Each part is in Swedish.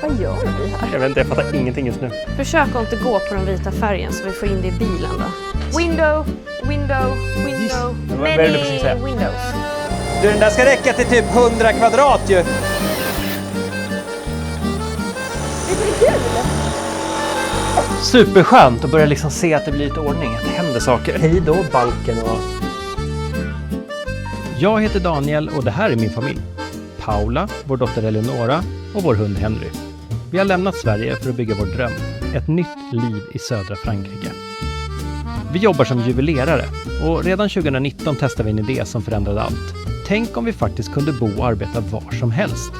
Vad gör vi här? Jag vet inte, jag fattar ingenting just nu. Försök att inte gå på den vita färgen så vi får in det i bilen då. Window. Vad är det du försöker säga? Windows. Du, den där ska räcka till typ 100 kvadrat ju. Det blir kul! Superskönt att börja liksom se att det blir lite ordning, att det händer saker. Hej då, balken och... Jag heter Daniel och det här är min familj. Paula, vår dotter Eleonora och vår hund Henry. Vi har lämnat Sverige för att bygga vår dröm. Ett nytt liv i södra Frankrike. Vi jobbar som juvelerare och redan 2019 testade vi en idé som förändrade allt. Tänk om vi faktiskt kunde bo och arbeta var som helst.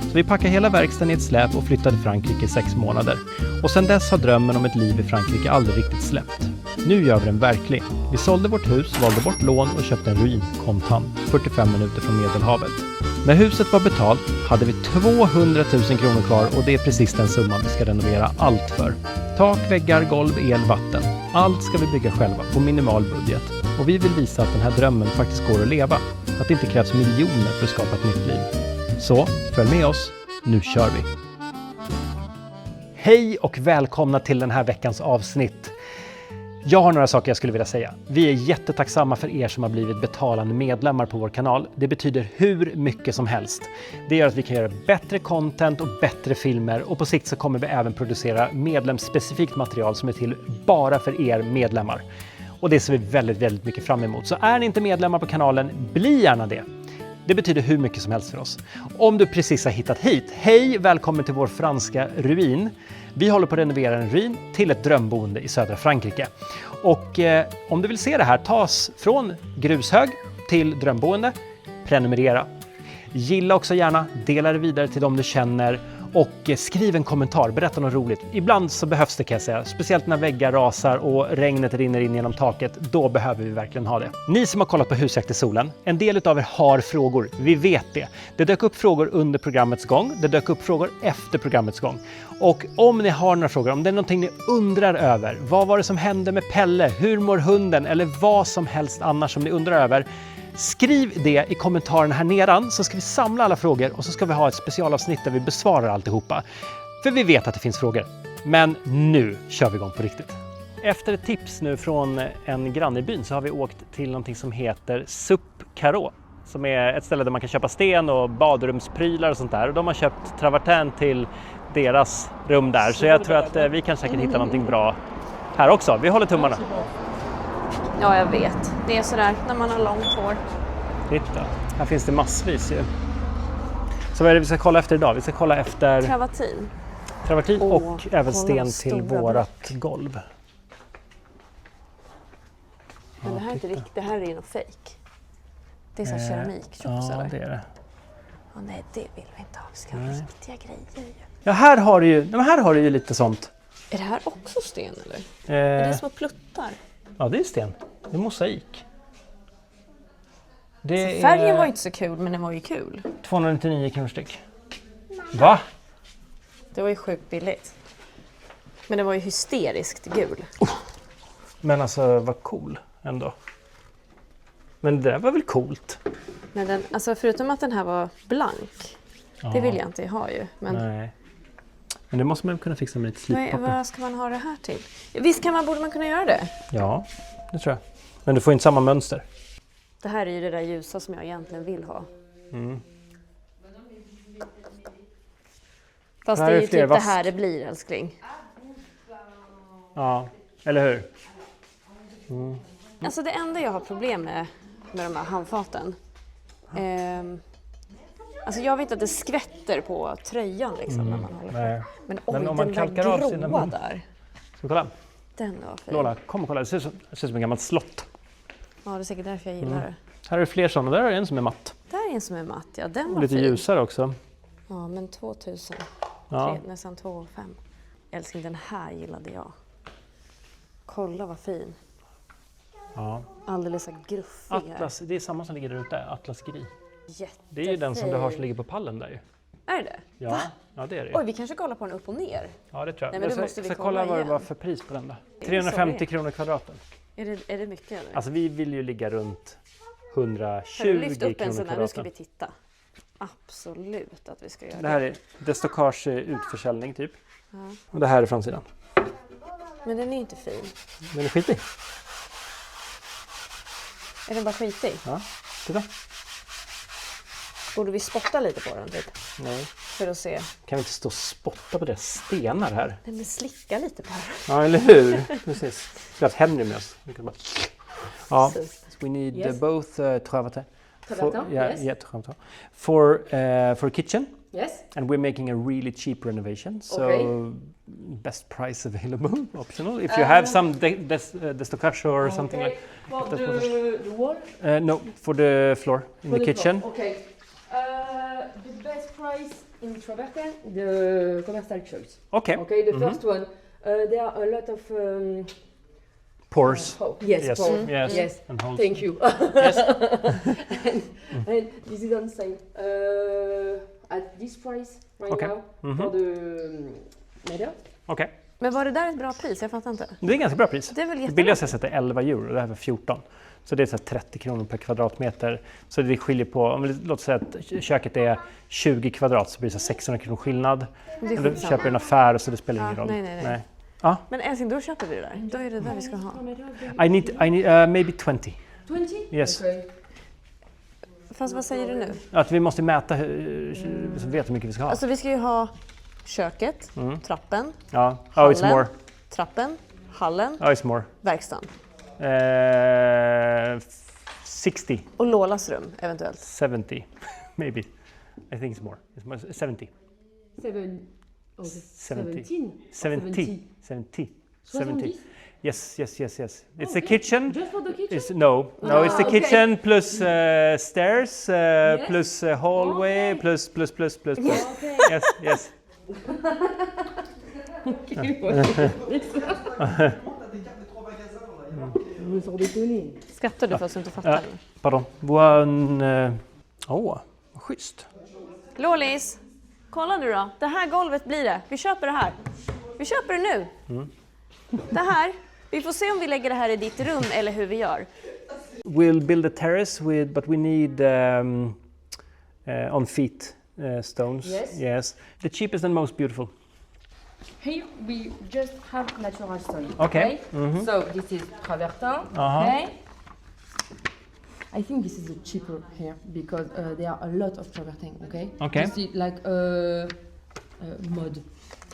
Så vi packade hela verkstaden i ett släp och flyttade till Frankrike i 6 månader. Och sedan dess har drömmen om ett liv i Frankrike aldrig riktigt släppt. Nu gör vi den verklig. Vi sålde vårt hus, valde bort lån och köpte en ruin kontant, 45 minuter från Medelhavet. När huset var betalt hade vi 200 000 kronor kvar och det är precis den summan vi ska renovera allt för. Tak, väggar, golv, el, vatten. Allt ska vi bygga själva på minimal budget. Och vi vill visa att den här drömmen faktiskt går att leva. Att det inte krävs miljoner för att skapa ett nytt liv. Så, följ med oss. Nu kör vi! Hej och välkomna till den här veckans avsnitt. Jag har några saker jag skulle vilja säga. Vi är jättetacksamma för er som har blivit betalande medlemmar på vår kanal. Det betyder hur mycket som helst. Det gör att vi kan göra bättre content och bättre filmer. Och på sikt så kommer vi även producera medlemsspecifikt material som är till bara för er medlemmar. Och det ser vi väldigt mycket fram emot. Så är ni inte medlemmar på kanalen, bli gärna det. Det betyder hur mycket som helst för oss. Om du precis har hittat hit, hej, välkommen till vår franska ruin. Vi håller på att renovera en ruin till ett drömboende i södra Frankrike. Och om du vill se det här, tas från grushög till drömboende, prenumerera. Gilla också gärna, dela det vidare till dem du känner och skriv en kommentar, berätta något roligt. Ibland så behövs det, kan jag säga, speciellt när väggar rasar och regnet rinner in genom taket, då behöver vi verkligen ha det. Ni som har kollat på Husjakt i solen, en del av er har frågor, vi vet det. Det dök upp frågor under programmets gång, det dök upp frågor efter programmets gång. Och om ni har några frågor, om det är någonting ni undrar över, vad var det som hände med Pelle, hur mår hunden eller vad som helst annars som ni undrar över, skriv det i kommentarerna här nedan så ska vi samla alla frågor och så ska vi ha ett specialavsnitt där vi besvarar alltihopa. För vi vet att det finns frågor. Men nu kör vi igång på riktigt. Efter ett tips nu från en granne i byn så har vi åkt till någonting som heter Sup Caro. Som är ett ställe där man kan köpa sten och badrumsprylar och sånt där. Och de har köpt travertin till deras rum där. Så jag tror att vi kan säkert hitta någonting bra här också. Vi håller tummarna. Ja, jag vet. Det är sådär när man har långt hår. Titta, här finns det massvis ju. Så vad är det vi ska kolla efter idag? Vi ska kolla efter travertin och även sten till vårat golv. Men det här är inte riktigt, det här är ju något fake. Det är så keramikchops eller? Ja, det är det. Ja, nej, det vill vi inte ha. Vi ska ha riktiga grejer ju. Ja, här har du ju lite sånt. Är det här också sten eller? Är det små pluttar? Ja, det är sten. Det är mosaik. Så färgen var inte så kul, men den var ju kul. 299 kronor styck. Va? Det var ju sjukt billigt. Men det var ju hysteriskt gul. Men alltså, vad cool ändå. Men det där var väl coolt? Men den, alltså förutom att den här var blank. Ja. Det vill jag inte ha ju. Men... Nej. Men det måste man kunna fixa med lite slippapper. Vad ska man ha det här till? Visst borde man kunna göra det? Ja, det tror jag. Men du får inte samma mönster. Det här är ju det där ljusa som jag egentligen vill ha. Mm. Fast det är ju typ det här det blir, älskling. Ja, eller hur? Mm. Alltså det enda jag har problem med de här handfaten. Alltså jag vet att det skvätter på tröjan liksom när man håller på. Nej. Men om man den kalkar där av gråa sina där. Ska vi kolla? Den var fin. Lola, kom och kolla. Det ser ut som en gammalt slott. Ja, det är säkert därför jag gillar det. Här är det fler sådana. Där är en som är matt. Där är en som är matt, ja. Den var lite fin. Ljusare också. Ja, men 2000. Ja. Nästan 2 500. Älskling, den här gillade jag. Kolla vad fin. Ja. Alldeles så gruffig Atlas, det är samma som ligger där ute. Atlas Gris. Jättefin. Det är ju den som du har som ligger på pallen där ju. Är det? Ja, Va? ja det är det. Oj, vi kanske kollar på den upp och ner. Ja, det tror jag. Nej, men då måste vi så kolla vad det igen. var för pris på den då. 350 kronor kvadraten. Är det mycket eller? Alltså vi vill ju ligga runt 120 Lyft upp en kronor sån här, nu ska kvadraten. vi titta. absolut att vi ska göra Det här är Destocage utförsäljning typ. Ja. Och det här är framsidan. Men den är ju inte fin. Den är skitig. Är den bara skitig? Ja, titta. Borde vi spotta lite på den typ? Nej. För att se. Kan vi inte stå och spotta på deras stenar här? Nej, men slicka lite på den. Ja, eller hur? Precis. Vi har Henry med oss. Vi kan bara... Ja, Precis. we need Yes. both travertin. Travertin, yes. Yeah, travertin. For kitchen. Yes. And we're making a really cheap renovation, so Okay. best price available, optional. If you have some Destocage or something like For that's the wall? no, for the floor in For the kitchen. floor. Okay. The best price in Travertin, the commercial choice. Okay. Okay, the first one. There are a lot of Pores. yes, Yes. pores. Yes. Yes. And holes. Thank you. Yes. And this is on sale at this price right Okay. now Mhm. for the leather. Okej. Men var det där ett bra pris? Jag fattar inte. Det är ganska bra pris. Det är väl Det jättebra. billigaste jag sett är 11 euro och det här var 14. Så det är så här 30 kronor per kvadratmeter. Så det skiljer på, om vi låt säga att köket är 20 kvadrat så blir det så 600 kronor skillnad. Det är Om du skitsamma. köper en affär så det spelar ingen Ja, roll. nej. Ja. Men älskling, då köper vi det där. Då är det där vi ska ha. I need maybe 20. 20? Yes. Okay. Fast vad säger du nu? Att vi måste mäta så vi vet hur mycket vi ska ha. Alltså vi ska ju ha köket, trappen, Ja, oh it's hallen, more. trappen, hallen, Oh it's more. verkstaden. 60, Och Lolas rum eventuellt. 70 maybe. I think it's more. It's more 70. 17. 70. 70. 70. 70. Yes. It's the kitchen. Just for the kitchen? It's, no, it's the okay. kitchen plus stairs plus hallway Okay. plus. Okay. Yes. Je me sors détonner. Skrattar du fast du inte fattar? Pardon. One. Vad schysst. Lolis, kolla nu då. Det här golvet blir det. Vi köper det här. Vi köper det nu. Det här. Vi får se om vi lägger det här i ditt rum eller hur vi gör. We'll build a terrace but we need on feet stones. Yes. The cheapest and most beautiful. Here we just have natural stone. Okay. So this is travertin. Uh-huh. Okay. I think this is the cheaper here because there are a lot of travertin. Okay. Okay. This is like mud.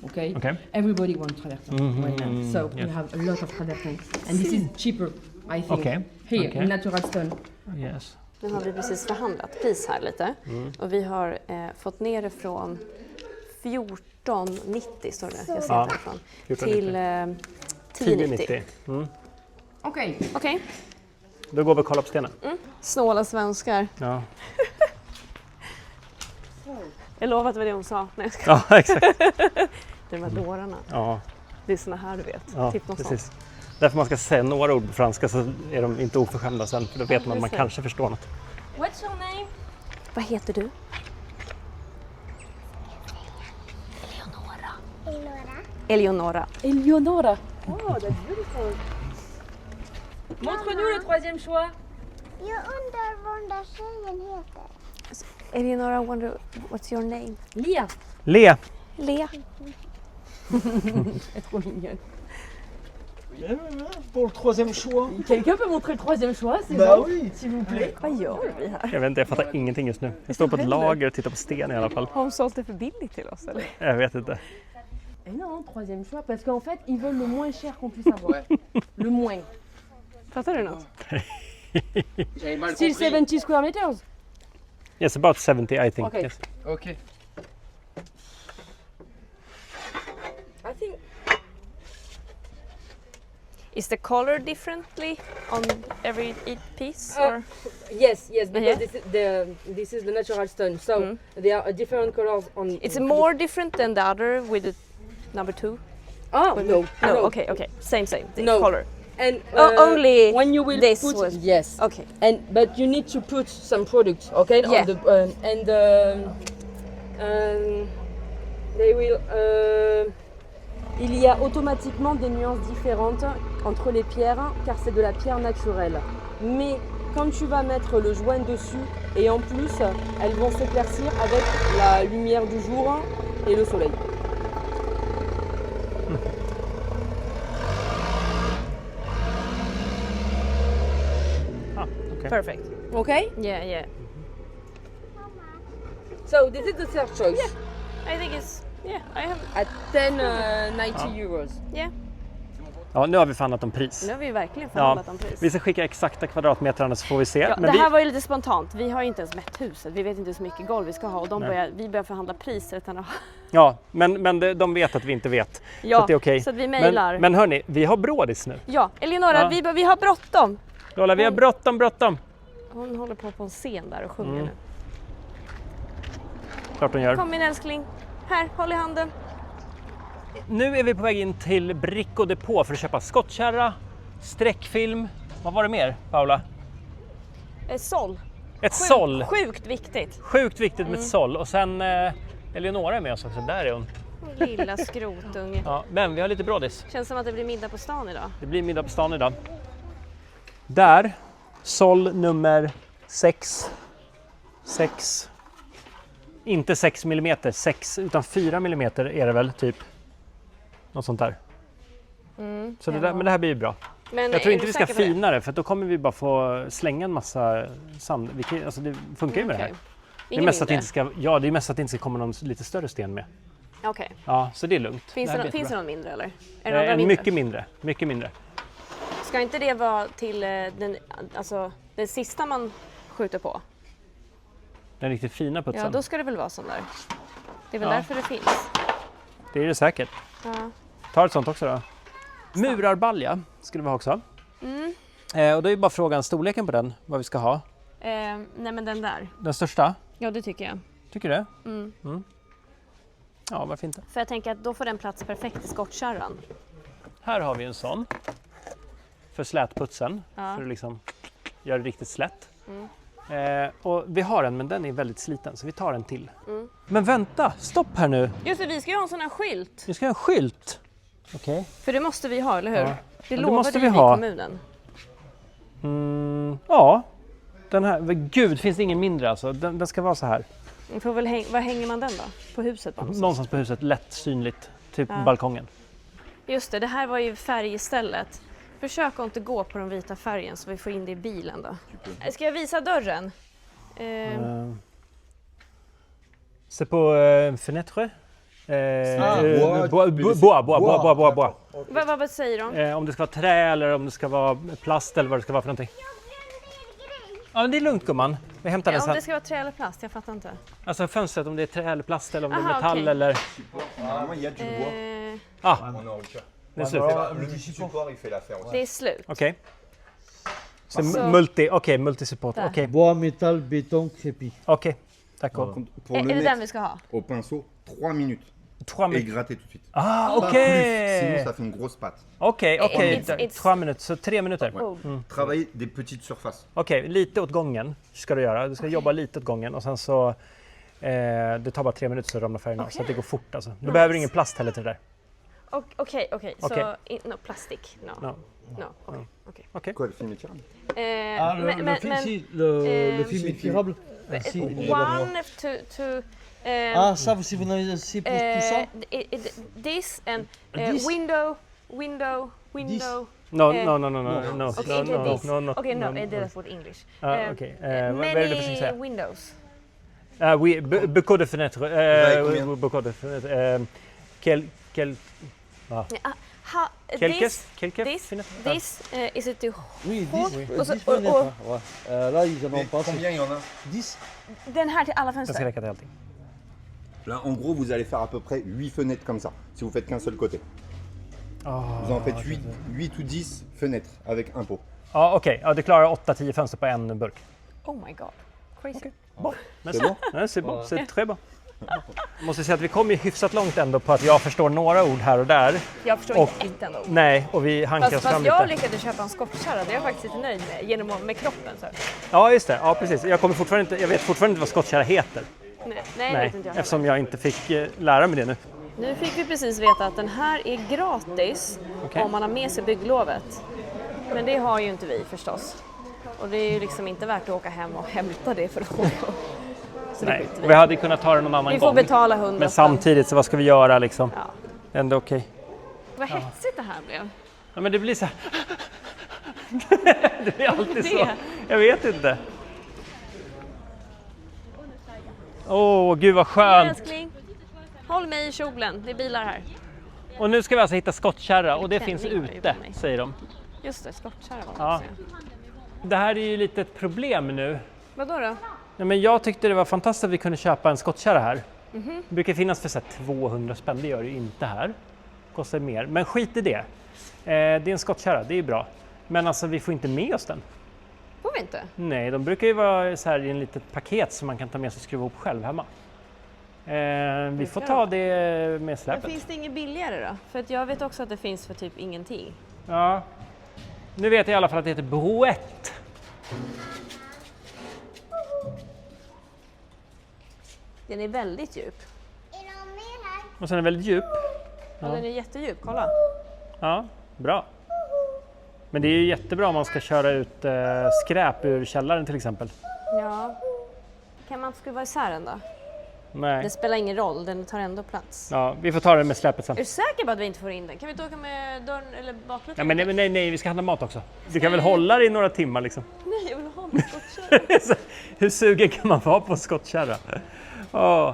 Okay. Okay. Everybody wants travertin right now. So we yes. have a lot of travertin, and this is cheaper. I think. Okay. Here, Okay. natural stone. Yes. Nu har vi precis förhandlat pris här lite. Och vi har fått ner det från 14,90 står det. Jag ser Ja, det härifrån. 14,90. Till 10,90. 10,90. Okay. Okej. Då går vi och kollar på stenen. Snåla svenskar. Ja. Jag lovar att det var det hon sa. Nej, jag ska. Ja, exakt. De här dårarna. Ja, Det är såna här du vet. ja Typ något sånt. precis. Därför man ska säga några ord på franska så är de inte oförskämda sen. För då vet man att man Precis. kanske förstår något. What's your name? Vad heter du? Eleonora. Eleonora. Oh, that's beautiful. Montre-nous le troisième choix. Jag undrar vad den där tjejen heter. Eleonora, wonder what's your name? Lia. Le! Lea. Elle est trop mignonne. Pour le troisième choix. Quelqu'un peut montrer le troisième choix, c'est Bah bon, oui. s'il vous plaît. Vad gör vi här? Jag vet inte, jag fattar ingenting just nu. Jag står på ett lager och tittar på sten i alla fall. Har hon sålt det för billigt till oss eller? Jag vet inte. Et non, troisième choix, parce qu'en fait, ils veulent le moins cher qu'on puisse avoir. Le moins. Fattar du något? J'avais mal Still compris. 70 square meters. Yes, about 70 I think. Okay. Yes. Ok. I think Is the color differently on every piece? Uh, Or? yes, because Yeah. this is the natural stone. So there are different colors on. It's more different than the other with the number 2? Oh no, No, okay. Same. The No. color. And only when you will this put was- yes. Okay. And but you need to put some products, okay? Yeah. On the, they will. Il y a automatiquement des nuances différentes entre les pierres, car c'est de la pierre naturelle. Mais quand tu vas mettre le joint dessus, et en plus, elles vont s'éclaircir avec la lumière du jour et le soleil. Okay. Perfect. Okay? Yeah. So this is the third choice I think it's... Yeah, I have... at 1090 euros. Yeah. Ja, nu har vi förhandlat om pris. Nu har vi verkligen Ja, förhandlat om pris. vi ska skicka exakta kvadratmetrarna så får vi se. Ja, Men det här var ju lite spontant. Vi har ju inte ens mätt huset. Vi vet inte hur mycket golv vi ska ha och vi börjar förhandla priser utan att... Ja, men de vet att vi inte vet. Ja, så att det är okej. så att vi mejlar. Men hörni, vi har brådis nu. Ja, Eleonora, Ja. vi har bråttom. Lola, vi har bråttom. Hon håller på en scen där och sjunger nu. Klart hon gör. Kom min älskling. Här, håll i handen. Nu är vi på väg in till Brico Depot för att köpa skottkärra, sträckfilm. Vad var det mer, Paula? Såll. Ett såll. Sjukt viktigt. Sjukt viktigt med ett såll. Och sen Eleonora är med oss också. Där är hon. Lilla skrotunge. Ja, men vi har lite brådis. Känns som att det blir middag på stan idag. Det blir middag på stan idag. Där, såll nummer 6. Inte 6 mm, 6 utan 4 mm är det väl typ. Något sånt där. Så det där, men det här blir ju bra. Men Jag tror är inte du vi ska säker på det? fina det för då kommer vi bara få slänga en massa sand. Alltså det funkar ju med det här. Okej. Det är Ingen mest att det mindre? inte ska, det är mest att det inte ska komma någon lite större sten med. Okej. Ja, så det är lugnt. Finns här det blir finns det jättebra. någon mindre eller? Är det några mindre? Mycket mindre. Ska inte det vara till den sista man skjuter på? Den riktigt fina putsen. Ja, då ska det väl vara sån där. Det är väl Ja. därför det finns. Det är det säkert. Ja. Ta ett sånt också då. Murarbalja skulle vi ha också. Och då är bara frågan storleken på den, vad vi ska ha. Nej men den där. Den största, Ja, det tycker jag. tycker du det? Mm. Ja, varför inte? För jag tänker att då får den plats perfekt i skottkärran. Här har vi en sån. För slätputsen. Ja. För att liksom göra det riktigt slätt. Och vi har en, men den är väldigt sliten så vi tar en till. Men vänta, stopp här nu. Just det, vi ska ju ha en sån här skylt. Vi ska ha en skylt. Okej. För det måste vi ha, eller hur? Ja. Det Ja, det lovade måste ju vi vi ha. kommunen. Ja, den här. Gud, finns det ingen mindre alltså. Den ska vara så här. Vi får väl var hänger man den då? På huset bara? Någonstans på huset, lätt synligt. Typ Ja. balkongen. Just det, det här var ju färg istället. Försök att inte gå på den vita färgen så vi får in det i bilen då. Ska jag visa dörren? C'est pour fenêtre. Bois. Vad säger de? Om det ska vara trä eller om det ska vara plast eller vad det ska vara för någonting. Ja, men det är lugnt gumman. Vi hämtar den Om sen. det ska vara trä eller plast, jag fattar inte. Alltså fönstret, om det är trä eller plast eller om det är Aha, metall okej. eller... Normalement, il y a du bois. Det är slut. Le multi-support, il fait l'affaire aussi. Det är slut. Okej. Så Så- multisupport. Där. Okej, Bois, métal, béton, crépi. Tack. Pour Är le det den mettre vi ska ha? au pinceau, 3 minutes. 3 Et minuter. gratter tout de suite. Ah, Pas plus, sinon ça okej. fait une grosse pâte. Okej. It's- 3 minuter, så 3 minuter. Oh. Travailler des petites surfaces. Okej, lite åt gången ska du göra. Du ska jobba lite åt gången och sen så det tar bara 3 minuter så ramlar färgen av. Så att det går fort alltså. Du behöver ingen plast heller till det där. Okej. Okej. Så, no plastic. No. No. Okej. Quoi, le film est tirable? Ah, le film, si, le film est tirable. Si, il est là-bas. One to Ah, ça, si vous n'avez c'est pour tout ça. this and This? window. No. Okay, inte this. No. Okej, no, det är för English. Okej. Vad är det du försöker säga? Windows. Oui, beaucoup de fenêtres. avez combien? Beaucoup de fenêtres. Quelques This fenêtres. this is it too Oui, Haut. 10. Och så- 10 fenêtres. Ouais. Là, ils en Mais ont pas. combien il y en a? 10. Den här till alla Den ska fönster. räcka till allting. Là, en gros, vous allez faire à peu près 8 fenêtres comme ça, si vous faites qu'un seul côté. Vous en faites 8 ou 10 fenêtres avec un pot. Ja, okej. Ja, du klarar 8-10 fönster på en burk. Oh my god. Crazy. Men C'est bon? Nej, c'est bon. C'est très bon. Jag måste säga att vi kommer ju hyfsat långt ändå på att jag förstår några ord här och där. Jag förstår Och- inte ett enda ord. Nej, och vi hankar oss fram Fast jag lite. lyckades köpa en skottkärra, det är jag faktiskt lite nöjd med, med kroppen. Så. Ja, just det. Ja, precis. Jag vet fortfarande inte vad skottkärra heter. Nej, Nej, vet inte jag heller. eftersom jag inte fick lära mig det nu. Nu fick vi precis veta att den här är gratis Okej. om man har med sig bygglovet. Men det har ju inte vi förstås. Och det är ju liksom inte värt att åka hem och hämta det för att åka. Så Nej, vi hade kunnat ta det någon annan gång. Vi får betala 100. Men samtidigt, så vad ska vi göra liksom? Ja. Ändå okej. Vad hetsigt det här blev. Ja, men det blir så här... det blir alltid så. Jag vet inte. Åh, gud vad skönt. Älskling, håll mig i kjolen. Det är bilar här. Och nu ska vi alltså hitta skottkärra och det Klänning finns har jag ju ute, på mig. säger de. Just det, skottkärra var det Ja. också. Det här är ju lite ett problem nu. Vadå då? Nej, men jag tyckte det var fantastiskt att vi kunde köpa en skottkärra här. Det brukar finnas för så här 200 spänn, det gör det ju inte här. Kostar mer, men skit i det. Det är en skottkärra, det är bra. Men alltså vi får inte med oss den. Får vi inte? Nej, de brukar ju vara så här i en litet paket som man kan ta med sig och skruva ihop själv hemma. Vi får ta det med Men släpet. finns det inget billigare då? För att jag vet också att det finns för typ ingenting. Ja. Nu vet jag i alla fall att det heter Brouette. Den är väldigt djup. Är de med här? Och sen är den väldigt djup. Ja. Den är jättedjup, kolla. Ja, bra. Men det är ju jättebra om man ska köra ut skräp ur källaren till exempel. Ja. Kan man skruva isär den då? Nej. Det spelar ingen roll, den tar ändå plats. Ja, vi får ta det med släpet sen. Är du säker på att vi inte får in den? Kan vi inte åka med dörren eller bakluckan? Ja, men nej, vi ska handla mat också. Du kan väl hålla det i några timmar liksom. Nej, jag vill ha en skottkärra. Hur sugen kan man vara på skottkärra? Åh.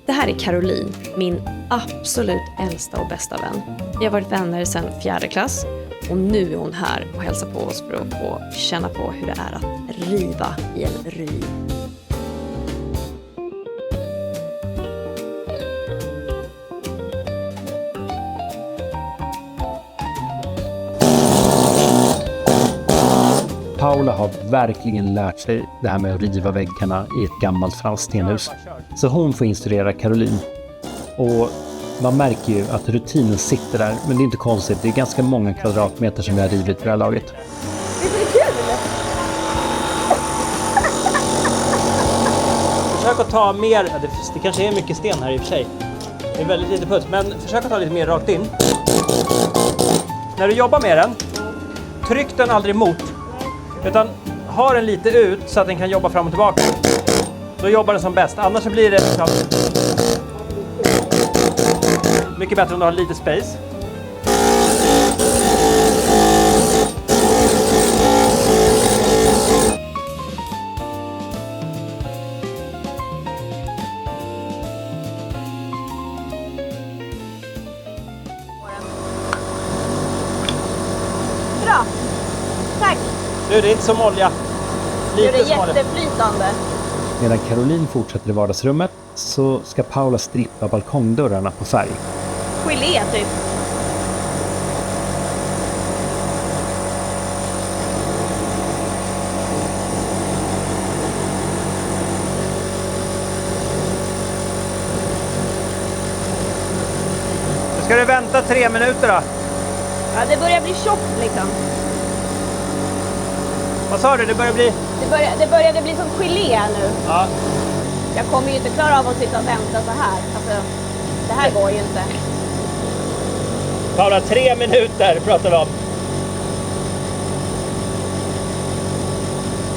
Det här är Caroline, min absolut äldsta och bästa vän. Vi har varit vänner sedan 4:e klass och nu är hon här och hälsar på oss för att få känna på hur det är att riva i en ruin. Paula har verkligen lärt sig det här med att riva väggarna i ett gammalt franskt stenhus. Så hon får instruera Caroline. Och man märker ju att rutinen sitter där, men det är inte konstigt. Det är ganska många kvadratmeter som vi har rivit på det här laget. Försök att ta mer, det kanske är mycket sten här i och för sig. Det är väldigt lite puts, men försök att ta lite mer rakt in. När du jobbar med den, tryck den aldrig mot. Utan ha den lite ut så att den kan jobba fram och tillbaka. Då jobbar den som bäst. Annars så blir det liksom mycket bättre om du har lite space. Bra! Tack! Nu, det är inte som olja. Nu är det Lite som olja. jätteflytande. Medan Caroline fortsätter i vardagsrummet så ska Paula strippa balkongdörrarna på färg. Gelé typ. Nu ska du vänta 3 minuter då. Ja, det börjar bli tjockt liksom. Vad sa du? Det börjar bli... Det började bli som gelé nu. Ja. Jag kommer ju inte klara av att sitta och vänta så här. Alltså, det här går ju inte. Paula, 3 minuter pratar vi om.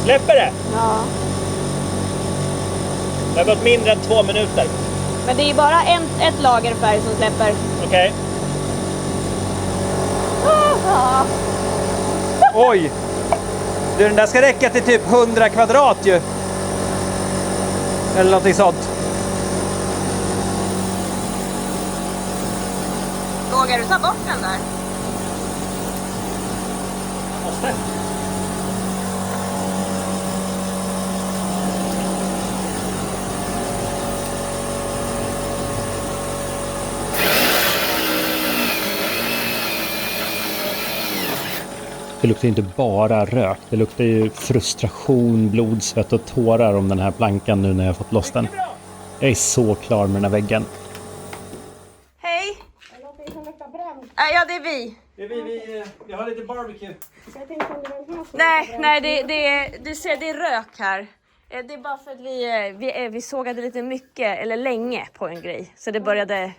Släpper det? Ja. Det har gått mindre än 2 minuter. Men det är ju bara ett lager färg som släpper. Okej. Ah. Oj! Du, den där ska räcka till typ 100 kvadrat ju. Eller någonting sånt. Vågar du ta bort den där? Måste. Det luktar inte bara rök, det luktar ju frustration, blod, svett och tårar om den här plankan nu när jag har fått loss den. Jag är så klar med den här väggen. Hej! Ja, det är vi. Vi har lite barbecue. Nej, du ser, det är rök här. Det är bara för att vi sågade lite mycket, eller länge, på en grej. Så det började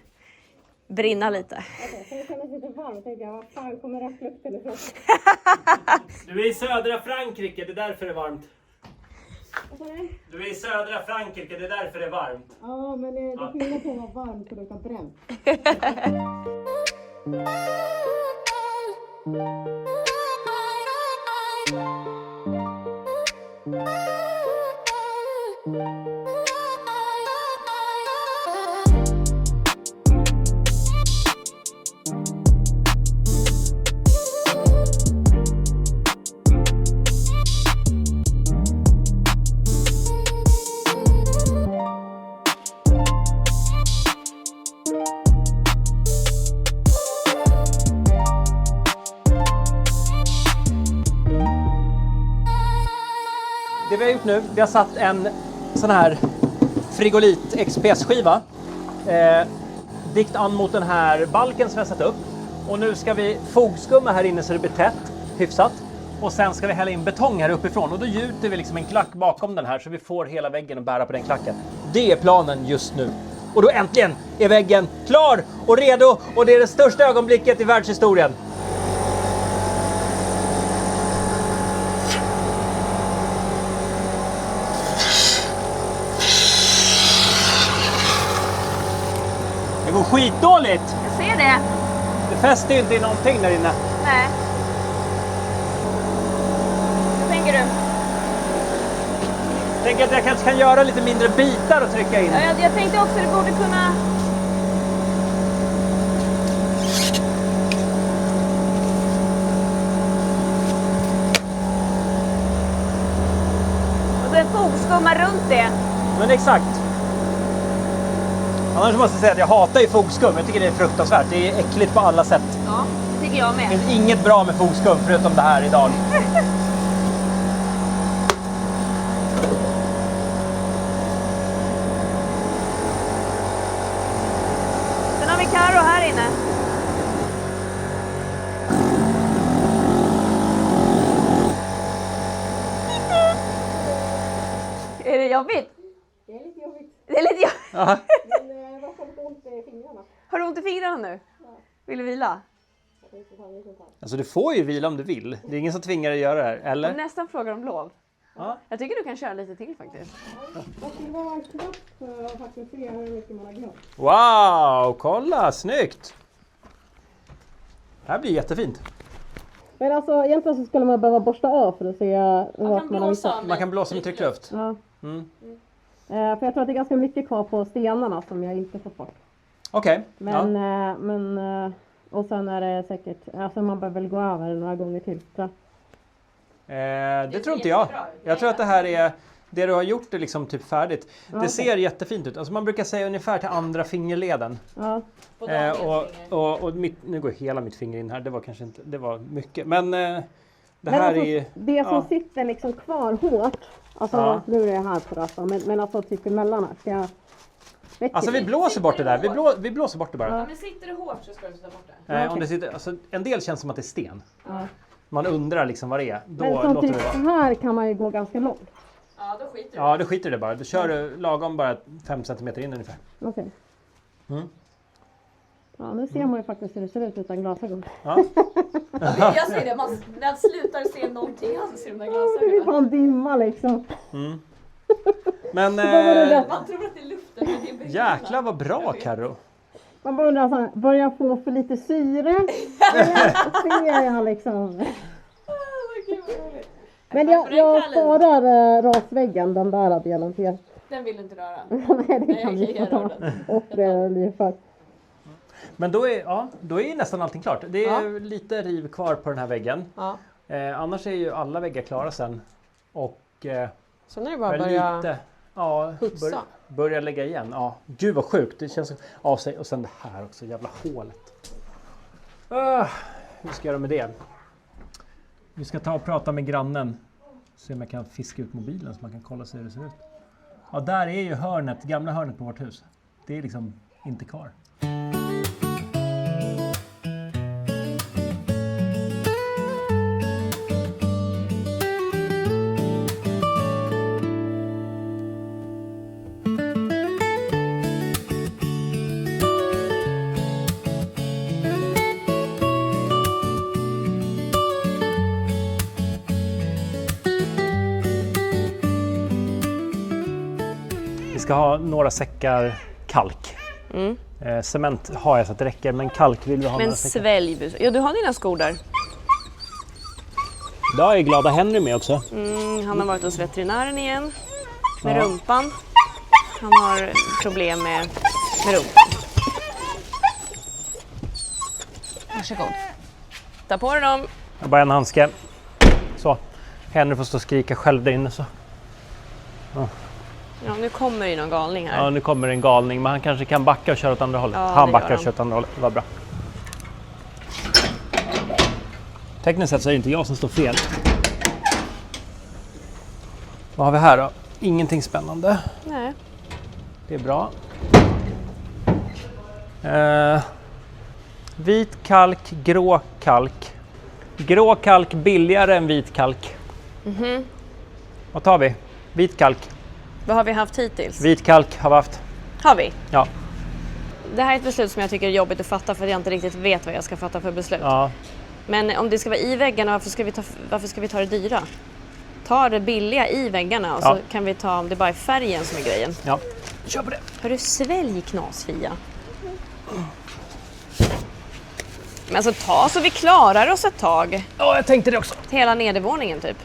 brinna lite. varmt. Tänkte jag, vad fan kommer röklukten ifrån? Du är i södra Frankrike, det är därför det är varmt. Vad sa du? Du är i södra Frankrike, det är därför det är varmt. Ja, men det är skillnad på att vara varmt och lukta bränt. Det vi har gjort nu, vi har satt en sån här Frigolit XPS-skiva dikt an mot den här balken som vi har satt upp. Och nu ska vi fogskumma här inne så det blir tätt, hyfsat. Och sen ska vi hälla in betong här uppifrån och då gjuter vi liksom en klack bakom den här så vi får hela väggen att bära på den klacken. Det är planen just nu. Och då äntligen är väggen klar och redo och det är det största ögonblicket i världshistorien. Det går skitdåligt! Jag ser det. Det fäster ju inte i någonting där inne. Nej. Vad tänker du? Tänk att jag kanske kan göra lite mindre bitar och trycka in. Ja, jag tänkte också att du borde kunna... Och sen fogskumma runt det. Men exakt. Annars måste jag säga att jag hatar ju fogskum. Jag tycker det är fruktansvärt. Det är äckligt på alla sätt. Ja, det tycker jag Det med. finns inget bra med fogskum förutom det här idag. Sen har vi Karo här inne. Är det jobbigt? Det är lite jobbigt. Det är lite jobbigt. Ja. Men jag har fått ont i fingrarna. Har du ont i fingrarna nu? Vill du vila? Jag tänkte ta en liten paus. Alltså du får ju vila om du vill. Det är ingen som tvingar dig att göra det här, Och eller? nästan frågar om lov. Ja. Jag tycker du kan köra lite till faktiskt. Jag skulle vara en knapp för att faktiskt se hur mycket man har glömt. Wow, kolla, snyggt! Det här blir jättefint. Men alltså egentligen så skulle man behöva borsta av för att se vart man har missat. Man kan blåsa med tryckluft. Ja. Mm. För jag tror att det är ganska mycket kvar på stenarna som jag inte fått bort. Okej. Men, och sen är det säkert, alltså man behöver väl gå över några gånger till. Så. Det tror inte jag. Jag tror att det här är, det du har gjort är liksom typ färdigt. Det okej. ser jättefint ut. Alltså man brukar säga ungefär till andra fingerleden. Ja. Nu går hela mitt finger in här. Det var kanske inte, det var mycket. Men det Men här alltså, är det som ja. sitter liksom kvar hårt, alltså Ja. nu är det här på rasten, men alltså typ emellan här. Ska jag... Alltså vi blåser bort det där. Vi blåser bort det bara. Ja, men sitter det hårt så ska du sätta bort det. Om det sitter, alltså, en del känns som att det är sten. Ja. Man undrar liksom vad det är. Då Men som låter typ det så vara. här kan man ju gå ganska långt. Ja, då skiter du. Ja, det skiter i det bara. Du kör lagom bara 5 cm in ungefär. Okej. Mm. Ja, nu ser man ju faktiskt hur det ser ut utan glasögon. Ja. Jag säger det, man slutar se någonting alltså ser de där Det är glasögonen. fan dimma liksom. Mm. Men Man tror att det är luften men det är byggnaden. jäklar vad bra Karo. Man bara undrar så här, börjar jag få för lite syre? Ser jag liksom. Men jag sparar rasväggen, den där delen till er. Den vill du inte röra. Nej, det kan vi få ta. Och det blir för. Men då är nästan allting klart. Det är lite riv kvar på den här väggen. Ja. Annars är ju alla väggar klara sen. Och Så nu är det bara att börja lite, putsa. börja lägga igen. Ja, gud vad sjukt. Det känns av sig. Och sen det här också, jävla hålet. Hur ska jag göra med det? Vi ska ta och prata med grannen. Se om jag kan fiska ut mobilen så man kan kolla sig hur det ser ut. Ja, där är ju hörnet, gamla hörnet på vårt hus. Det är liksom inte kvar. ska ha några säckar kalk. Cement har jag så att det räcker, men kalk vill vi ha. Men svälj. Ja, du har dina skor där. Idag är glada Henry med också. Han har varit hos veterinären igen. Med rumpan. Han har problem med rumpan. Varsågod. Ta på dig dem. Jag bara en handske. Så. Henry får stå och skrika själv där inne så. Ja, nu kommer det någon galning här. Ja, nu kommer en galning, men han kanske kan backa och köra åt andra hållet. Ja, han det backar gör och kör åt andra hållet. Det var bra. Tekniskt sett så är det inte jag som står fel. Vad har vi här då? Ingenting spännande. Nej. Det är bra. Vit kalk, grå kalk. Grå kalk billigare än vit kalk. Vad tar vi? Vit kalk. Vad har vi haft hittills? Vit kalk har vi haft. Har vi? Ja. Det här är ett beslut som jag tycker är jobbigt att fatta för att jag inte riktigt vet vad jag ska fatta för beslut. Ja. Men om det ska vara i väggarna, varför ska vi ta det dyra? Ta det billiga i väggarna och så kan vi ta om det bara är färgen som är grejen. Ja. Kör på det. Hörru, svälj knasfia. Men alltså ta så vi klarar oss ett tag. Ja, jag tänkte det också. Hela nedervåningen typ.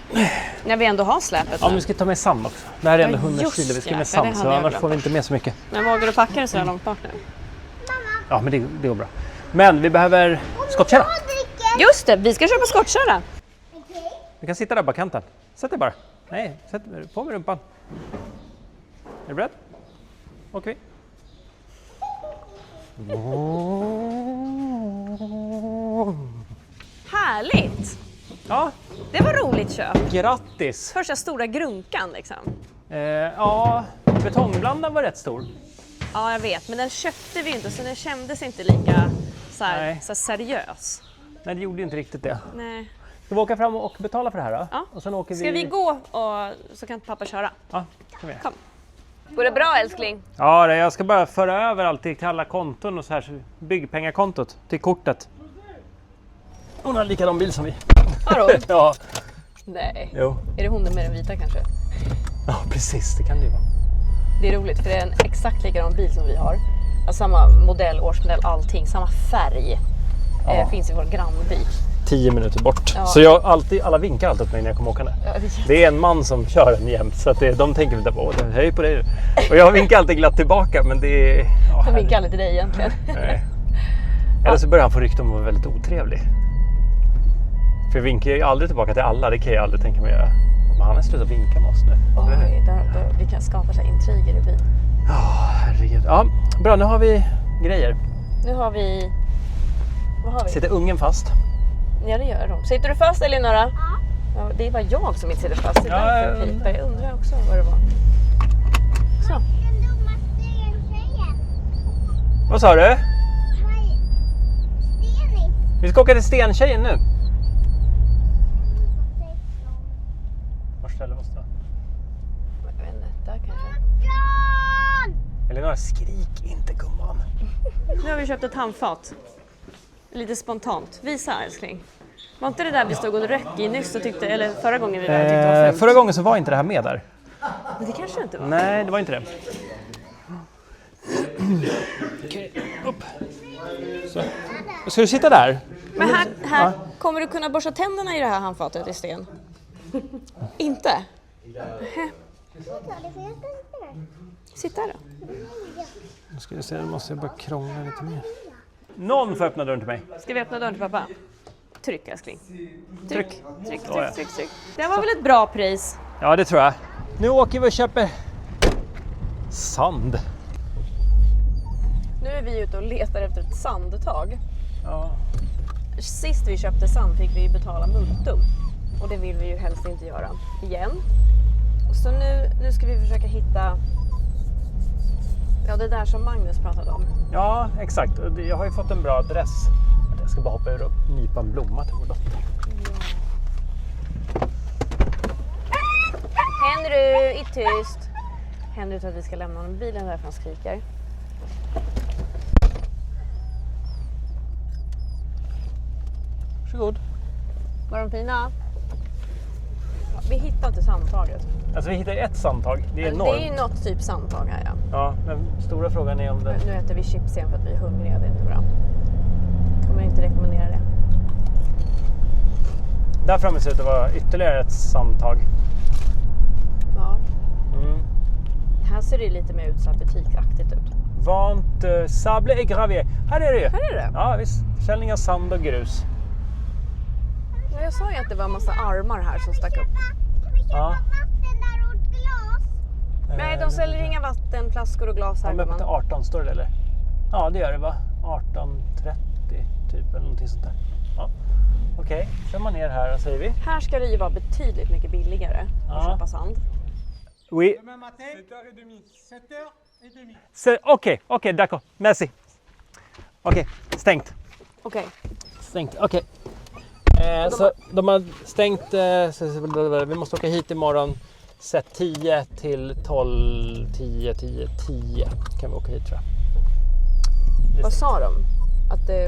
När vi ändå har släpet. Ja, men vi ska ta med sand också. Det här är ändå 100 just kilo. Vi ska ja, med för det sand, så hade jag annars glömt. får vi inte med så mycket. Men vågar du packa det så här långt bak nu? Ja, men det går bra. Men vi behöver skottkärra. Just det, vi ska köpa skottkärra. Vi kan sitta där på kanten. Sätt dig bara. Nej, sätt på med rumpan. Är du beredd? Åker vi. Härligt! Ja, Det var roligt köp. grattis. Första stora grunkan liksom. Ja, betongblandaren var rätt stor. Ja, jag vet. Men den köpte vi inte så den kändes inte lika så här seriös. Nej, det gjorde inte riktigt det. Nej. Ska vi åka fram och betala för det här då? Ja. Och sen åker Ska vi gå och så kan pappa köra? Ja, kan vi. Kom. Går det bra älskling? Ja, jag ska bara föra över allt till alla konton och så här, så byggpengakontot till kortet. Hon har likadan bil som vi. Har hon? Ja. Nej. Jo. Är det hon med den vita kanske? Ja, precis. Det kan det ju vara. Det är roligt för det är en exakt likadan bil som vi har. Alltså, samma modell, årsmodell, allting. Samma färg. Finns i vår grannby. 10 minuter bort. Ja. Så alla vinkar alltid åt mig när jag kommer åkande. Ja, Det är en man som kör den jämt så att de tänker väl åh, höj på dig. Och jag vinkar alltid glatt tillbaka, men det är... Han vinkar aldrig till dig egentligen. Nej. Eller så börjar han få rykte om att vara väldigt otrevlig. För jag vinkar ju aldrig tillbaka till alla, det kan jag aldrig tänka mig göra. Men han har slutat vinka med oss nu. Oj, vi kan skapa så här intriger i byn. Ja, herregud. Ja, bra, nu har vi grejer. Nu har vi... Vad har vi? Sitter ungen fast? Ja, det gör de. Sitter du fast, Elinora? Ja, det är bara jag som inte sitter fast. Det är därför jag piper. Jag undrar också vad det var. Så. Vad sa du? Vi ska åka till Stentjejen nu. Var ställer vi oss då? Jag vet inte, där kanske. Elinora, skrik inte gumman. Nu har vi köpt ett handfat. Lite spontant. Visa älskling. Var inte det där vi stod och röck i nyss och tyckte, eller förra gången vi var tyckte var fult? Förra gången så var inte det här med där. Men det kanske inte var. Nej, det var inte det. Okej, upp. Så. Ska du sitta där? Men här kommer du kunna borsta tänderna i det här handfatet i sten? Inte? Sitta då. Nu ska vi se, nu måste jag bara krångla lite mer. Någon får öppna dörren till mig. Ska vi öppna dörren till pappa? Tryck älskling. Tryck. Ja. Det var väl ett bra pris? Ja, det tror jag. Nu åker vi och köper sand. Nu är vi ute och letar efter ett sandtag. Ja. Sist vi köpte sand fick vi betala multum. Och det vill vi ju helst inte göra igen. Så nu ska vi försöka hitta det där som Magnus pratade om. Ja, exakt. Jag har ju fått en bra adress. Jag ska bara hoppa ur och nypa en blomma till vår dotter. Henry, är tyst. Henry tror att vi ska lämna honom bilen därför han skriker. Varsågod. Var de fina? Vi hittar inte sandtaget. Alltså vi hittar ett sandtag, det är Det enormt. är ju något typ sandtag här, ja. Ja, men stora frågan är om det... Nu äter vi chips igen för att vi är hungriga, det är inte bra. Kommer inte rekommendera det. Där framme ser det ut att vara ytterligare ett sandtag. Ja. Mm. Här ser det lite mer ut så här butikaktigt ut. Vente, sable et gravier. Här är det ju. Här är det. Ja visst, försäljning av sand och grus. Ja, jag sa ju att det var en massa armar här som stack upp. Ja. Vatten där och ett glas. Nej, de säljer inga vatten, flaskor och glas här. Ja, men 18 står det eller? Ja, det gör det va? 18.30 typ eller någonting sånt där. Ja. Okej, kör man ner här, vad säger vi? Här ska det ju vara betydligt mycket billigare att köpa sand. Oui. Okej, d'accord. Merci. Okej, stängt. Okej. Stängt, okej. Så de har stängt, vi måste åka hit imorgon. Sätt 10 till 12, 10 kan vi åka hit tror jag. Vad sa de? Att det...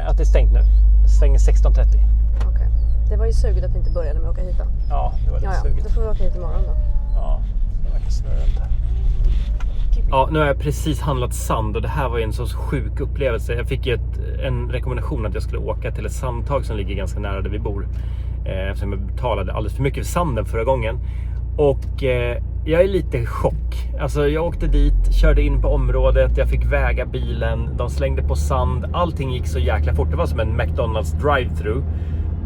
Att det är stängt nu. Det stänger 16.30. Okej. Det var ju suget att vi inte började med att åka hit då. Ja, det var lite Ja, sugigt. då får vi åka hit imorgon då. Ja, det verkar snurra runt här. Ja, nu har jag precis handlat sand och det här var ju en så sjuk upplevelse. Jag fick ju en rekommendation att jag skulle åka till ett sandtag som ligger ganska nära där vi bor. Eftersom jag betalade alldeles för mycket för sanden förra gången. Och jag är lite i chock. Alltså jag åkte dit, körde in på området, jag fick väga bilen, de slängde på sand. Allting gick så jäkla fort. Det var som en McDonalds drive-thru.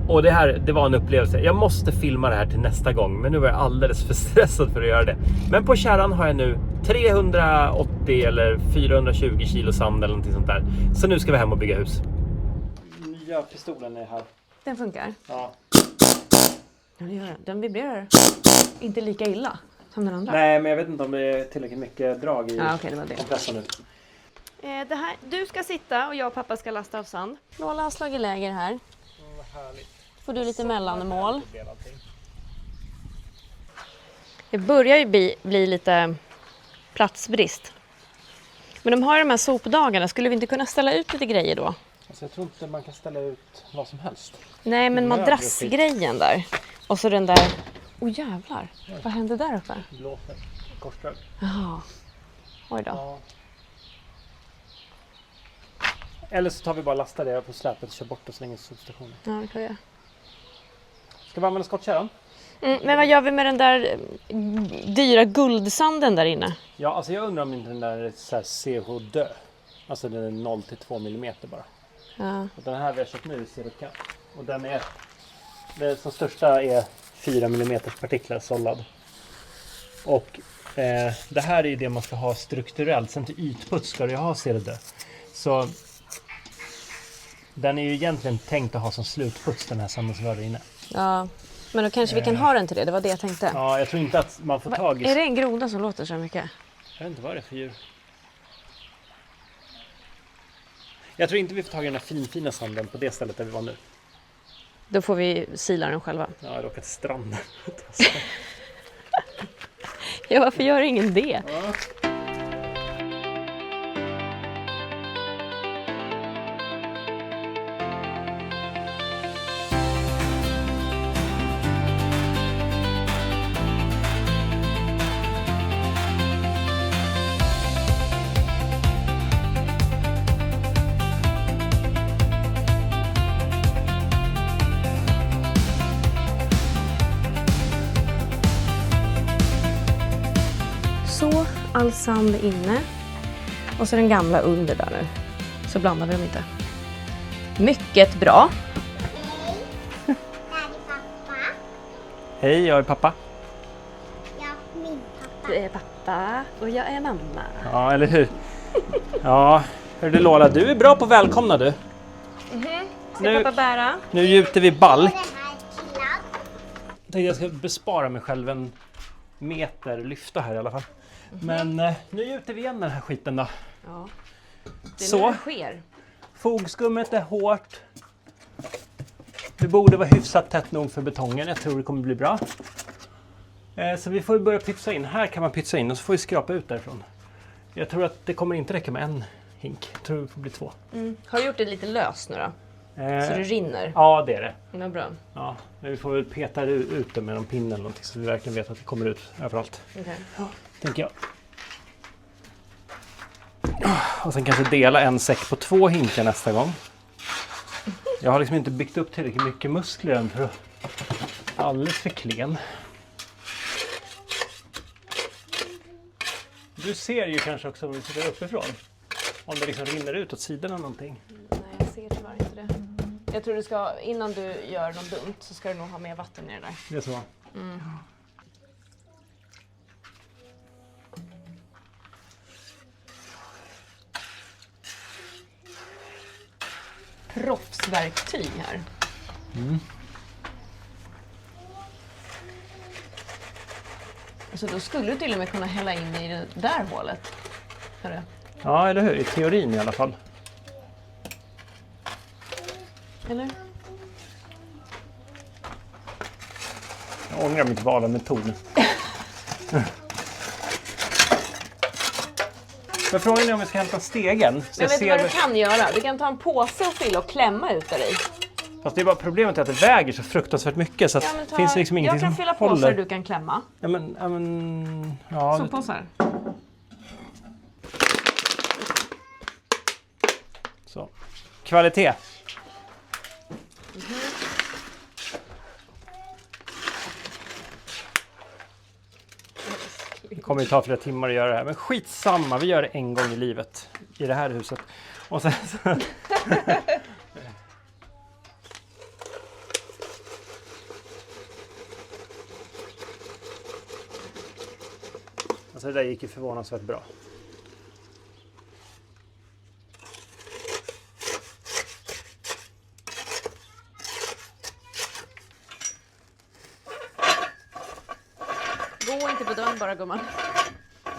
Och det var en upplevelse. Jag måste filma det här till nästa gång. Men nu var jag alldeles för stressad för att göra det. Men på kärran har jag nu 380 eller 420 kilo sand eller någonting sånt där. Så nu ska vi hem och bygga hus. Nya pistolen är här. Den funkar. Ja. Ja, det gör den. Den vibrerar. Inte lika illa som den andra. Nej, men jag vet inte om det är tillräckligt mycket drag i Ja, okej, det var det. kompressorn nu. Det här, du ska sitta och jag och pappa ska lasta av sand. Lola har slagit läger här. Vad härligt. Får du lite mellanmål. Det börjar ju bli lite platsbrist. Men de har ju de här sopdagarna. Skulle vi inte kunna ställa ut lite grejer då? Alltså jag tror inte man kan ställa ut vad som helst. Nej, men Möbler och madrassgrejen där. Och så den där... Jävlar. Vad hände där uppe? Blåser. Korsdrag. Jaha. Oj då. Ja. Eller så tar vi bara lasta det på släpet och kör bort och slänger sopstationen. Ja, det kan vi göra. Ska vi använda skottkärran? Men vad gör vi med den där dyra guldsanden där inne? Ja, alltså jag undrar om inte den där är så här CH2. Alltså den är 0-2 millimeter bara. Ja. Och den här vi har köpt nu är Sirka. Och den som största är 4 millimeters partiklar solid. Och det här är ju det man ska ha strukturellt. Sen till ytputs ska du ha CH2. Så den är ju egentligen tänkt att ha som slutputs den här sanden som var där inne. Ja, men då kanske vi kan ha den till det. Det var det jag tänkte. Ja, jag tror inte att man får tag i... Är det en groda som låter så mycket? Jag vet inte vad det är för djur. Jag tror inte vi får tag i den här fina sanden på det stället där vi var nu. Då får vi sila den själva. Ja, jag har råkat stranden. Ja, varför gör ingen det? Ja. Så, all sand inne. Och så den gamla under där nu. Så blandar vi dem inte. Mycket bra. Där är pappa. Hej, jag är pappa. Ja, min pappa. Du är pappa och jag är mamma. Ja, eller hur? Ja, hörde Lola, du är bra på välkomna du. Ska pappa bära? Nu gjuter vi balk. Den här killan. Jag tänkte jag ska bespara mig själv en meter lyfta här i alla fall. Men nu gjuter vi igen den här skiten då. Ja. Det är Så. nu det sker. Fogskummet är hårt. Det borde vara hyfsat tätt nog för betongen. Jag tror det kommer bli bra. Så vi får börja pytsa in. Här kan man pytsa in och så får vi skrapa ut därifrån. Jag tror att det kommer inte räcka med en hink. Jag tror det får bli 2. Har du gjort det lite löst nu då? Så det rinner? Ja, det är det. Ja, bra. Ja, men vi får väl peta ut det med någon pinne eller någonting så vi verkligen vet att det kommer ut överallt. Okay. Tänker jag. Och sen kanske dela en säck på 2 hinkar nästa gång. Jag har liksom inte byggt upp tillräckligt mycket muskler än för att alldeles för klen. Du ser ju kanske också om vi sitter uppifrån. Om det liksom rinner ut åt sidorna någonting. Nej, jag ser tyvärr inte det. Jag tror du ska, innan du gör något dumt så ska du nog ha mer vatten i det där. Det är så. Mm. Proffsverktyg här. Mm. Så då skulle du till och med kunna hälla in i det där hålet. Hörru. Ja, eller hur? I teorin i alla fall. Eller? Jag ångrar mitt val av metod. Men frågan är om vi ska hämta stegen. Så Men vet du vad du kan göra? Du kan ta en påse och fylla och klämma ut där i. Fast det är bara problemet är att det väger så fruktansvärt mycket så att det finns liksom ingenting som håller. Jag kan fylla påsar du kan klämma. Ja. Soppåsar. Så. Kvalitet. Det kommer ju ta flera timmar att göra det här. Men skitsamma, vi gör det en gång i livet. I det här huset. Och sen så... Alltså det där gick ju förvånansvärt bra. Gå inte på dörren bara, gumman.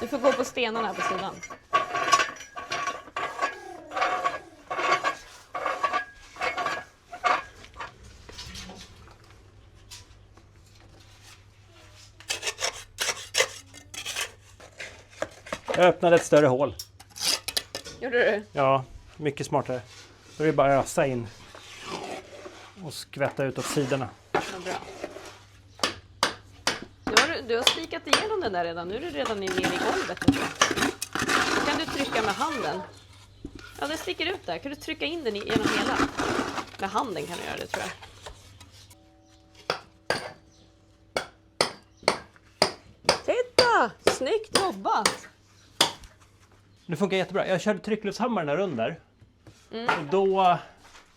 Du får gå på stenarna här på sidan. Jag öppnade ett större hål. Gjorde du? Ja, mycket smartare. Då är det bara att ösa in och skvätta ut åt sidorna. Ja, bra. Du har spikat igenom den där redan. Nu är du redan nere i golvet. Då kan du trycka med handen. Ja, det sticker ut där. Kan du trycka in den genom hela? Med handen kan du göra det, tror jag. Titta! Snyggt jobbat! Det funkar jättebra. Jag körde tryckluftshammaren här under. Och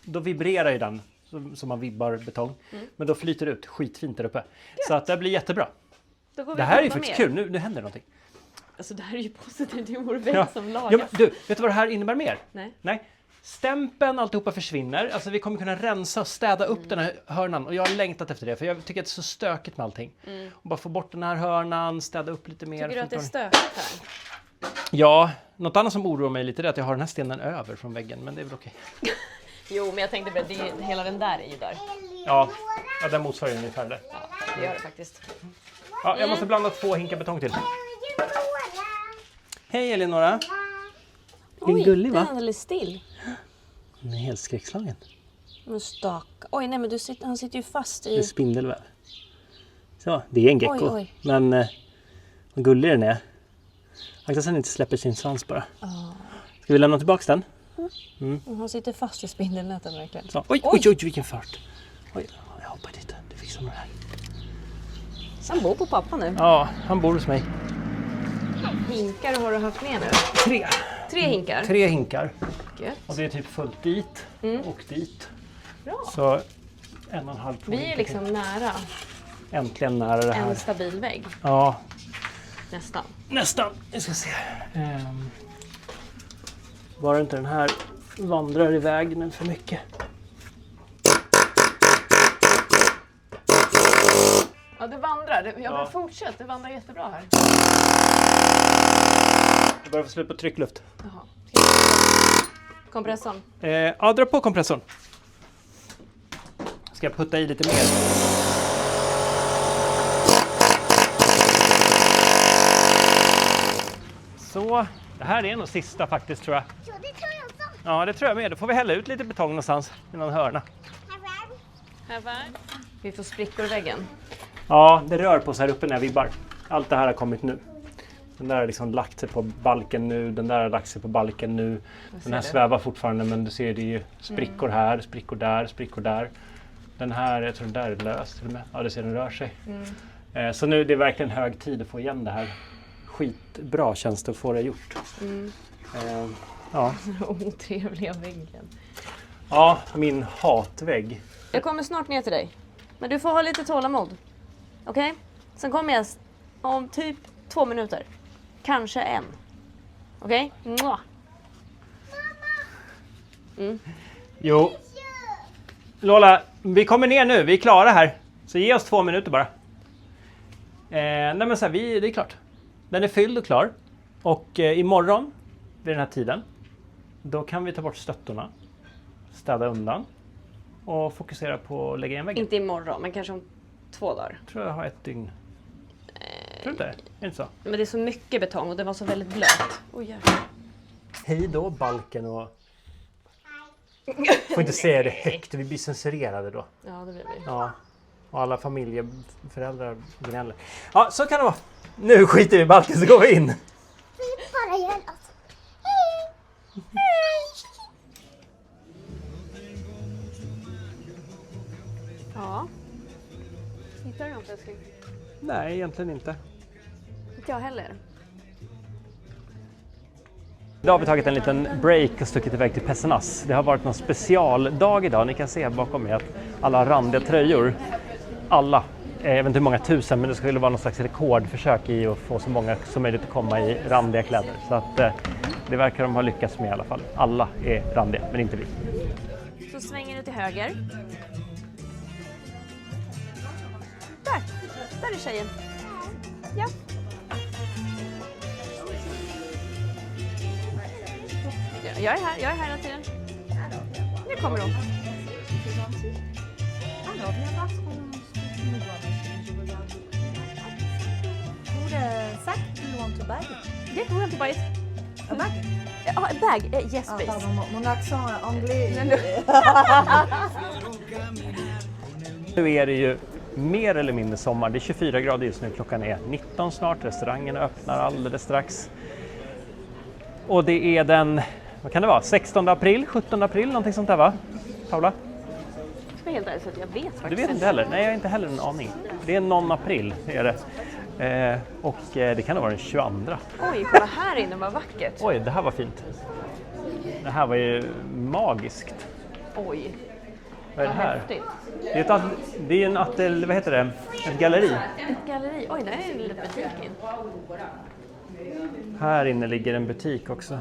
då vibrerar ju den som man vibbar betong. Men då flyter det ut skitfint där uppe. Så att det blir jättebra. Det här är ju faktiskt kul. Nu händer någonting. Alltså det här är ju positivt. Det vore väl som lagas. Ja, du, vet du vad det här innebär mer? Nej. Stämpeln, alltihopa försvinner. Alltså vi kommer kunna rensa och städa upp den här hörnan. Och jag har längtat efter det. För jag tycker att det är så stökigt med allting. Och bara få bort den här hörnan, städa upp lite mer. Tycker du att det är stökigt här? Ja, något annat som oroar mig lite är att jag har den här stenen över från väggen. Men det är väl okej. Jo, men jag tänkte att hela den där är ju där. Ja, den motsvarar ju ungefär det. Ja, det gör det faktiskt. Ja, jag måste blanda 2 hinkar betong till. Hej Elinora! Oj, gullig, va? den är alldeles still. Den är helt skräckslagen. Men Oj, nej men han sitter ju fast i... Det är spindelväv. Så, det är en gecko. Oj. Men vad gullig den är. Akta så han inte släpper sin svans bara. Ska vi lämna tillbaka den? Han sitter fast i spindelnäten verkligen. Så. Oj, vilken fart. Oj, jag hoppar dit. Du fixar det här. Han bor på pappa nu. Ja, han bor hos mig. Hinkar har du haft med nu? 3. 3 hinkar? 3 hinkar. Gött. Och det är typ fullt dit och dit. Bra. Så 1,5 på. Vi är liksom nära äntligen nära det här. en stabil vägg. Ja. Nästan. Jag ska se. Bara inte den här vandrar iväg nu för mycket. Ja, det vandrar. Jag fortsätt. Det vandrar jättebra här. Jag börjar få slut på tryckluft. Jaha. Kompressorn. Ja, dra på kompressorn. Ska jag putta i lite mer? Så, det här är nog sista faktiskt tror jag. Ja, det tror jag också. Ja, det tror jag med. Då får vi hälla ut lite betong någonstans i någon hörna. Vi får sprickor i väggen. Ja, det rör på sig här uppe när jag vibbar. Allt det här har kommit nu. Den där har liksom lagt sig på balken nu, den där har lagt sig på balken nu. Den här svävar fortfarande, men du ser det är ju sprickor här, sprickor där, sprickor där. Den här, jag tror den där är lös till och med. Ja, det ser den rör sig. Så nu det är verkligen hög tid att få igen det här. Skitbra känns det att få det gjort. Ja. Otrevliga väggen. Ja, min hatvägg. Jag kommer snart ner till dig. Men du får ha lite tålamod. Okej? Sen kommer jag om typ 2 minuter. Kanske 1. Okej? Mwah. Jo. Lola, vi kommer ner nu. Vi är klara här. Så ge oss 2 minuter bara. Nej men så här, det är klart. Den är fylld och klar. Och imorgon vid den här tiden då kan vi ta bort stöttorna. Städa undan. Och fokusera på att lägga igen väggen. Inte imorgon, men kanske om 2 dagar. Tror jag har 1 dygn. Tror du inte? Är det inte så? Men det är så mycket betong och det var så väldigt blöt. Oj, Hej då balken och... Får inte säga det högt, vi blir censurerade då. ja, det blir vi. Ja. Och alla föräldrar gnäller. Ja, så kan det vara. Nu skiter vi i balken så går vi in. Vi bara gör något. Ja. Hittar du något, älskling? Nej, egentligen inte. Inte jag heller. Idag har vi tagit en liten break och stuckit iväg till Pessenas. Det har varit någon specialdag idag. Ni kan se bakom mig att alla randiga tröjor, alla, jag vet inte hur många tusen, men det skulle vara någon slags rekordförsök i att få så många som möjligt att komma i randiga kläder. Så att det verkar de ha lyckats med i alla fall. Alla är randiga, men inte vi. Så svänger du till höger. Där är tjejen. Ja. Jag är här hela tiden. Nu kommer hon. Sac, do you want to buy it? Yeah, we want to buy it. A bag? A bag, yes please. Pardon, mon accent anglais. Nu är det ju mer eller mindre sommar. Det är 24 grader just nu. Klockan är 19 snart. Restaurangerna öppnar alldeles strax. Och det är den, vad kan det vara? 16 april, 17 april, någonting sånt där va? Paula? Jag ska helt ärligt så att jag vet faktiskt. Du vet inte heller? Nej, jag har inte heller en aning. Det är någon april, är det. Och det kan vara den 22. Oj, kolla här inne, vad vackert. Oj, det här var fint. Det här var ju magiskt. Oj. Vad är det här? Häftigt. Det är en vad heter det? Ett galleri. Ett galleri. Oj, där är en liten butik in. Här inne ligger en butik också.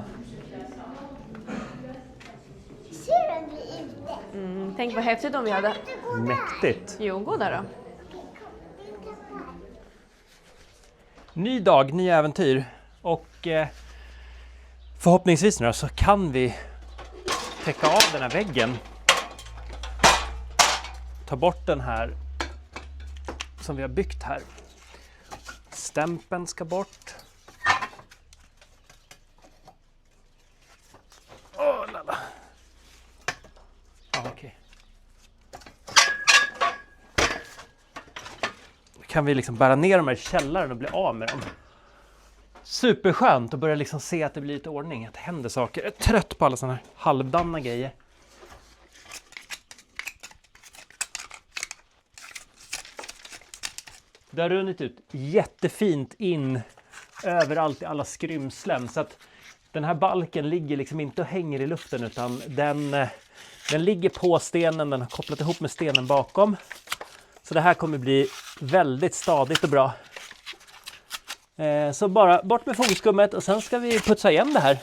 Ser du inte? Tänk vad häftigt om vi hade... Mäktigt. Jo, gå där då. Ny dag, nya äventyr. Och förhoppningsvis nu så kan vi täcka av den här väggen. Ta bort den här som vi har byggt här. Stämpeln ska bort. Lala. Okej. Nu kan vi liksom bära ner dem här i källaren och bli av med dem. Superskönt att börja liksom se att det blir lite ordning, att det händer saker. Jag är trött på alla sådana här halvdana grejer. Det har runnit ut jättefint in överallt i alla skrymslen. Så att den här balken ligger liksom inte och hänger i luften utan den ligger på stenen. Den har kopplat ihop med stenen bakom. Så det här kommer bli väldigt stadigt och bra. Så bara bort med fogelskummet och sen ska vi putsa igen det här.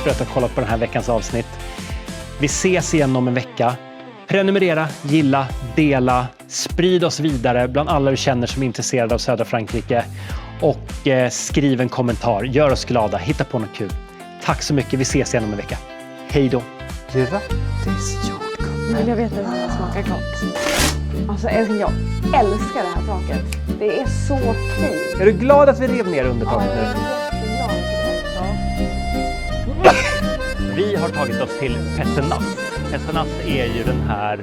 för att du har kollat på den här veckans avsnitt. Vi ses igen om en vecka. Prenumerera, gilla, dela, sprid oss vidare bland alla du känner som är intresserade av södra Frankrike. Och skriv en kommentar, gör oss glada, hitta på något kul. Tack så mycket, vi ses igen om en vecka. Hej då! Grattis jordgubben! Men jag vet att det smakar gott. Alltså älskling, jag älskar det här taket. Det är så fint. Är du glad att vi rev ner undertaket nu? Vi har tagit oss till Pessenas. Pessenas är ju den här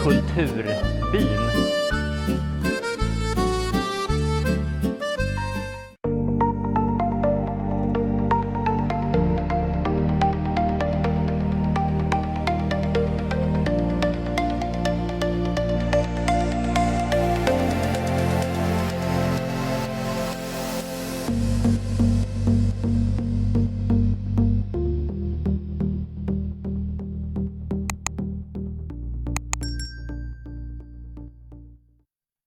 kulturbyn